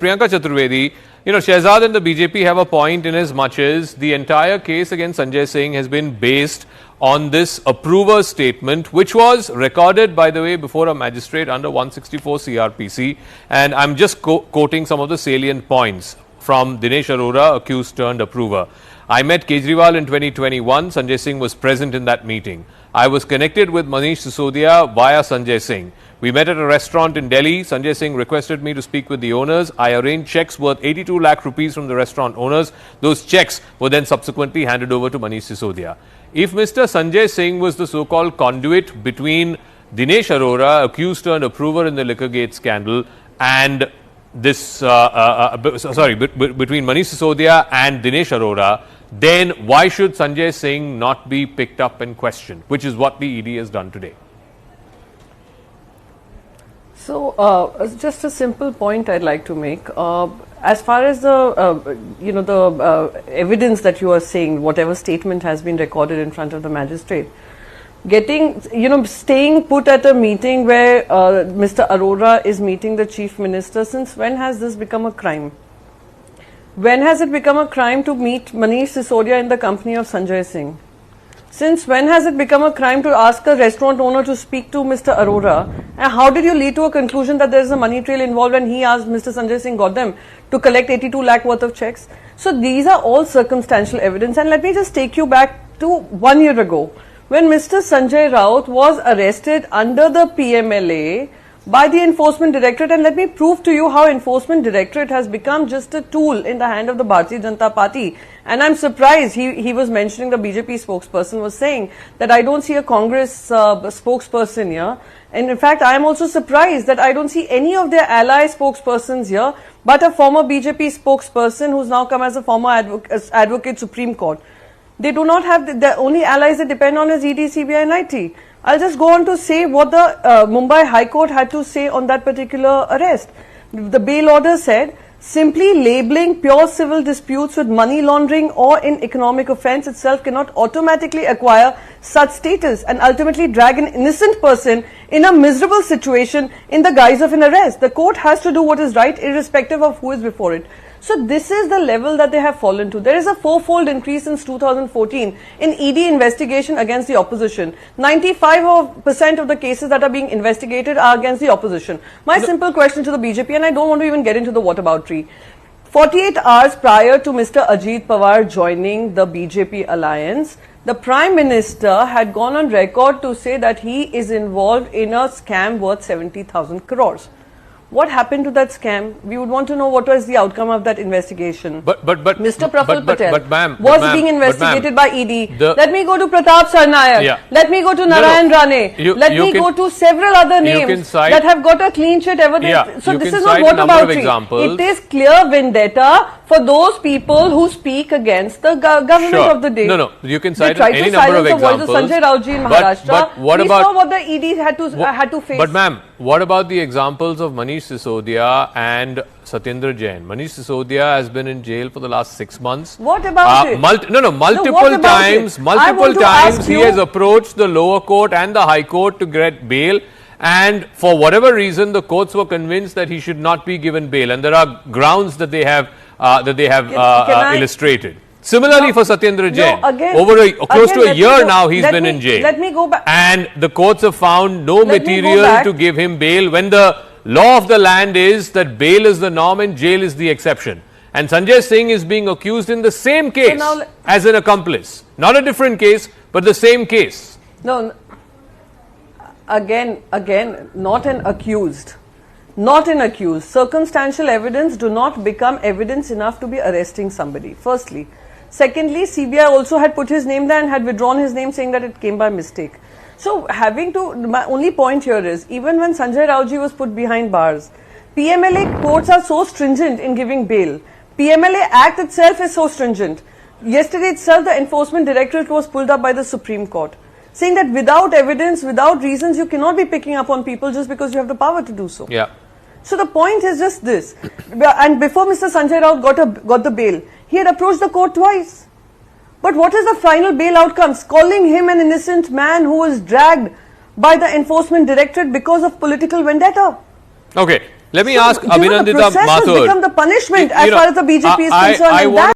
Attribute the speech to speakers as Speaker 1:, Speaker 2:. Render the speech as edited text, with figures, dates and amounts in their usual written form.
Speaker 1: Priyanka Chaturvedi, Shehzad and the BJP have a point in as much as the entire case against Sanjay Singh has been based on this approver statement, which was recorded, by the way, before a magistrate under 164 CRPC. And I'm just quoting some of the salient points from Dinesh Arora, accused turned approver. I met Kejriwal in 2021. Sanjay Singh was present in that meeting. I was connected with Manish Sisodia via Sanjay Singh. We met at a restaurant in Delhi. Sanjay Singh requested me to speak with the owners. I arranged checks worth 82 lakh rupees from the restaurant owners. Those checks were then subsequently handed over to Manish Sisodia. If Mr. Sanjay Singh was the so-called conduit between Dinesh Arora, accused turned approver in the Liquorgate scandal, and this, between Manish Sisodia and Dinesh Arora, then why should Sanjay Singh not be picked up and questioned, which is what the ED has done today?
Speaker 2: So, just a simple point I'd like to make. As far as the, evidence that you are saying, whatever statement has been recorded in front of the magistrate, staying put at a meeting where Mr. Arora is meeting the Chief Minister, since when has this become a crime? When has it become a crime to meet Manish Sisodia in the company of Sanjay Singh? Since when has it become a crime to ask a restaurant owner to speak to Mr. Arora? And how did you lead to a conclusion that there is a money trail involved when he asked Mr. Sanjay Singh got them to collect 82 lakh worth of checks? So these are all circumstantial evidence. And let me just take you back to 1 year ago, when Mr. Sanjay Raut was arrested under the PMLA by the Enforcement Directorate, and let me prove to you how Enforcement Directorate has become just a tool in the hand of the Bharatiya Janata Party. And I'm surprised, he was mentioning, the BJP spokesperson was saying that I don't see a Congress spokesperson here. And in fact, I am also surprised that I don't see any of their ally spokespersons here, but a former BJP spokesperson who's now come as a former advocate Supreme Court. They do not have, the only allies they depend on is ED, CBI and IT. I'll just go on to say what the Mumbai High Court had to say on that particular arrest. The bail order said, simply labeling pure civil disputes with money laundering or in economic offence itself cannot automatically acquire such status and ultimately drag an innocent person in a miserable situation in the guise of an arrest. The court has to do what is right irrespective of who is before it. So this is the level that they have fallen to. There is a fourfold increase since 2014 in ED investigation against the opposition. 95% of the cases that are being investigated are against the opposition. My simple question to the BJP, and I don't want to even get into the whataboutery. 48 hours prior to Mr. Ajit Pawar joining the BJP alliance, the Prime Minister had gone on record to say that he is involved in a scam worth 70,000 crores. What happened to that scam? We would want to know what was the outcome of that investigation.
Speaker 1: But
Speaker 2: Mr. Praful Patel
Speaker 1: was
Speaker 2: being investigated by ED. Let me go to Pratap Sarnaik.
Speaker 1: Yeah.
Speaker 2: Let me go to Narayan Rane. Let me go to several other names that have got a clean sheet ever.
Speaker 1: Yeah,
Speaker 2: so this is not whataboutery. It is clear vendetta for those people who speak against the government of the day.
Speaker 1: No, you can cite any number of examples.
Speaker 2: The voice of Sanjay Rautji in Maharashtra.
Speaker 1: But what
Speaker 2: we
Speaker 1: about
Speaker 2: saw what the ED had to face.
Speaker 1: But ma'am, what about the examples of Manish Sisodia and Satyendra Jain? Manish Sisodia has been in jail for the last 6 months.
Speaker 2: What about it?
Speaker 1: Multiple times he has approached the lower court and the high court to get bail, and for whatever reason the courts were convinced that he should not be given bail, and there are grounds that they have illustrated. Similarly, for Satyendra Jain, close to a year now he's been in jail.
Speaker 2: Let me go back.
Speaker 1: And the courts have found no material to give him bail, when the law of the land is that bail is the norm and jail is the exception. And Sanjay Singh is being accused in the same case as an accomplice. Not a different case, but the same case.
Speaker 2: No, again, not an accused. Not an accused. Circumstantial evidence do not become evidence enough to be arresting somebody, firstly. Secondly, CBI also had put his name there and had withdrawn his name, saying that it came by mistake. So my only point here is, even when Sanjay Rautji was put behind bars, PMLA courts are so stringent in giving bail. PMLA Act itself is so stringent. Yesterday itself, the Enforcement Directorate was pulled up by the Supreme Court, saying that without evidence, without reasons, you cannot be picking up on people just because you have the power to do so.
Speaker 1: Yeah.
Speaker 2: So the point is just this. And before Mr. Sanjay Raut got the bail, he had approached the court twice. But what is the final bail outcomes? Calling him an innocent man who was dragged by the Enforcement Directorate because of political vendetta.
Speaker 1: Okay. Let me
Speaker 2: So,
Speaker 1: ask
Speaker 2: you know, the
Speaker 1: Abhinandita
Speaker 2: process has
Speaker 1: Mathur.
Speaker 2: become the punishment
Speaker 1: You
Speaker 2: as
Speaker 1: know,
Speaker 2: far as the BJP is concerned,
Speaker 1: I
Speaker 2: and
Speaker 1: want
Speaker 2: that